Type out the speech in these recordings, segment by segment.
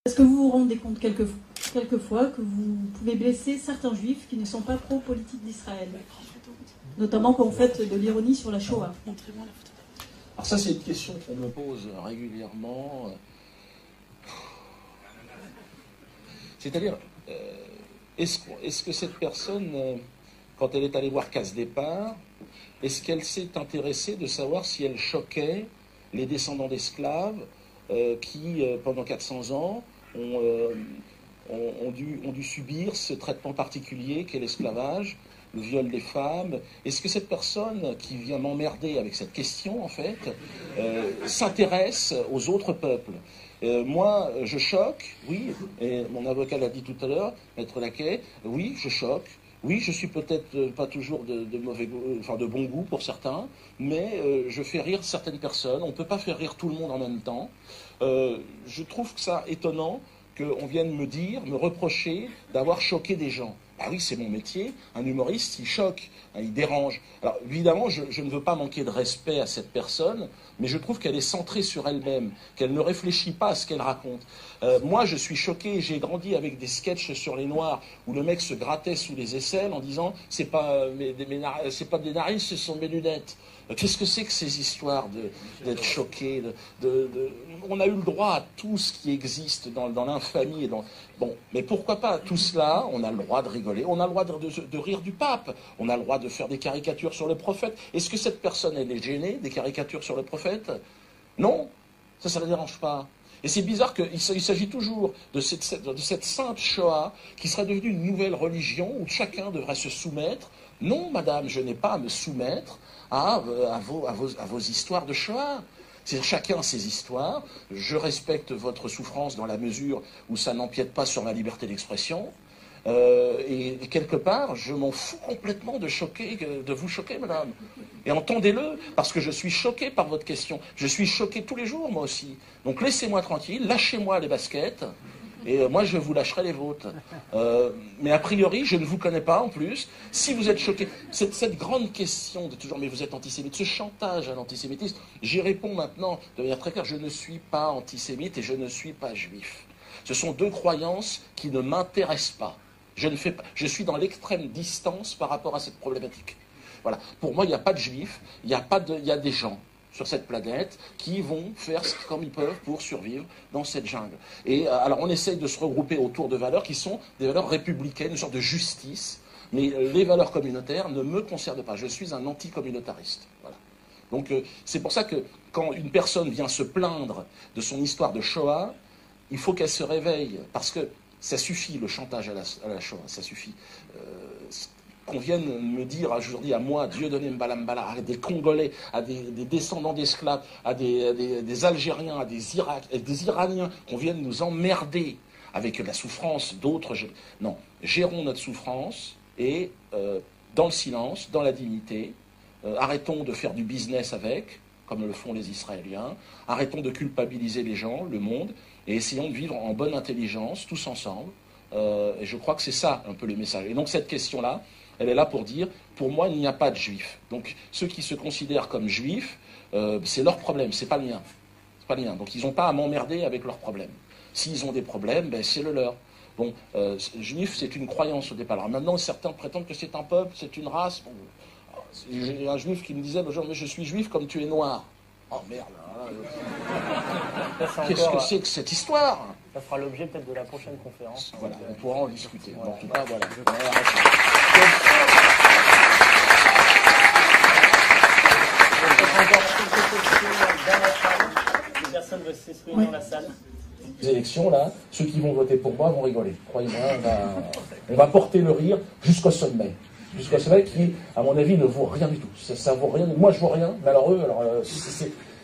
Est-ce que vous vous rendez compte quelquefois que vous pouvez blesser certains juifs qui ne sont pas pro-politique d'Israël, notamment quand vous faites de l'ironie sur la Shoah? Alors ça, c'est une question qu'on me pose régulièrement. C'est-à-dire, est-ce que cette personne, quand elle est allée voir Casse Départ, est-ce qu'elle s'est intéressée de savoir si elle choquait les descendants d'esclaves qui, pendant 400 ans, ont dû subir ce traitement particulier qu'est l'esclavage, le viol des femmes? Est-ce que cette personne qui vient m'emmerder avec cette question, en fait, s'intéresse aux autres peuples? Moi, je choque, oui, et mon avocat l'a dit tout à l'heure, Maître Laquet, oui, je choque. Oui, je suis peut-être pas toujours de mauvais goût, enfin de bon goût pour certains, mais je fais rire certaines personnes. On ne peut pas faire rire tout le monde en même temps. Je trouve que ça étonnant qu'on vienne me reprocher d'avoir choqué des gens. Ah oui, c'est mon métier. Un humoriste, il choque, hein, il dérange. Alors évidemment, je ne veux pas manquer de respect à cette personne, mais je trouve qu'elle est centrée sur elle-même, qu'elle ne réfléchit pas à ce qu'elle raconte. Moi, je suis choqué. J'ai grandi avec des sketchs sur les Noirs où le mec se grattait sous les aisselles en disant c'est pas des narines, ce sont mes lunettes. Qu'est-ce que c'est que ces histoires d'être choqué On a eu le droit à tout ce qui existe dans l'infamie. Bon, mais pourquoi pas tout cela? On a le droit de rigoler, on a le droit de rire du pape, on a le droit de faire des caricatures sur le prophète. Est-ce que cette personne, elle est gênée des caricatures sur le prophète? Non, ça ne la dérange pas. Et c'est bizarre qu'il s'agit toujours de cette sainte Shoah qui serait devenue une nouvelle religion où chacun devrait se soumettre. Non, madame, je n'ai pas à me soumettre à vos histoires de Shoah. C'est chacun ses histoires. Je respecte votre souffrance dans la mesure où ça n'empiète pas sur ma liberté d'expression. Et quelque part, je m'en fous complètement de vous choquer, madame. Et entendez-le, parce que je suis choqué par votre question. Je suis choqué tous les jours, moi aussi. Donc laissez-moi tranquille, lâchez-moi les baskets, et moi je vous lâcherai les vôtres. Mais a priori, je ne vous connais pas en plus. Si vous êtes choqué, cette grande question de toujours, mais vous êtes antisémite, ce chantage à l'antisémitisme, j'y réponds maintenant de manière très claire, je ne suis pas antisémite et je ne suis pas juif. Ce sont deux croyances qui ne m'intéressent pas. Je suis dans l'extrême distance par rapport à cette problématique. Voilà. Pour moi, il n'y a pas de juifs, il y a des gens sur cette planète qui vont faire comme ils peuvent pour survivre dans cette jungle. Et alors, on essaye de se regrouper autour de valeurs qui sont des valeurs républicaines, une sorte de justice, mais les valeurs communautaires ne me concernent pas. Je suis un anticommunautariste. Voilà. Donc, c'est pour ça que quand une personne vient se plaindre de son histoire de Shoah, il faut qu'elle se réveille, parce que ça suffit, le chantage à la Shoah, ça suffit. Qu'on vienne me dire aujourd'hui à moi, Dieudonné Mbalambala, à des Congolais, à des descendants d'esclaves, à des Algériens, à des Iraniens, qu'on vienne nous emmerder avec la souffrance d'autres. Non, gérons notre souffrance et dans le silence, dans la dignité, arrêtons de faire du business avec, comme le font les Israéliens, arrêtons de culpabiliser les gens, le monde, et essayons de vivre en bonne intelligence, tous ensemble. Et je crois que c'est ça, un peu le message. Et donc cette question-là, elle est là pour dire, pour moi, il n'y a pas de juifs. Donc ceux qui se considèrent comme juifs, c'est leur problème, c'est pas le mien. C'est pas le mien. Donc ils n'ont pas à m'emmerder avec leurs problèmes. S'ils ont des problèmes, ben, c'est le leur. Bon, juif, c'est une croyance au départ. Alors maintenant, certains prétendent que c'est un peuple, c'est une race. Bon, j'ai un juif qui me disait, mais je suis juif comme tu es noir. Oh merde, qu'est-ce que c'est que cette histoire? Ça fera l'objet peut-être de la prochaine conférence. Voilà, on pourra en discuter. Voilà. En tout cas, voilà. Personne ne veut s'exprimer dans la salle. Les élections, là, ceux qui vont voter pour moi vont rigoler. Croyez-moi, on va porter le rire jusqu'au sommet. Jusqu'à cela qui, à mon avis, ne vaut rien du tout. Ça vaut rien. Moi, je vaux rien, mais alors eux,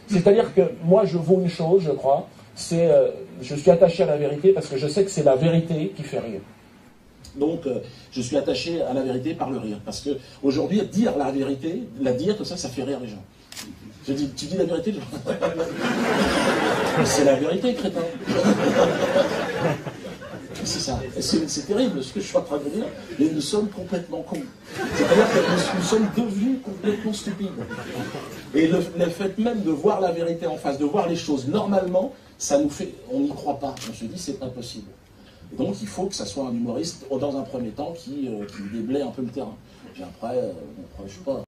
c'est-à-dire que moi, je vaux une chose, je crois, je suis attaché à la vérité parce que je sais que c'est la vérité qui fait rire. Donc, je suis attaché à la vérité par le rire. Parce que aujourd'hui, dire la vérité, la dire, tout ça, ça fait rire les gens. Je dis, tu dis la vérité? C'est la vérité, crétin. C'est ça. C'est terrible ce que je suis en train de dire, mais nous sommes complètement cons. C'est-à-dire que nous sommes devenus complètement stupides. Et le fait même de voir la vérité en face, de voir les choses normalement, ça nous fait, on n'y croit pas, on se dit c'est pas possible. Et donc il faut que ça soit un humoriste, dans un premier temps, qui déblaye un peu le terrain. Et puis après, je sais pas.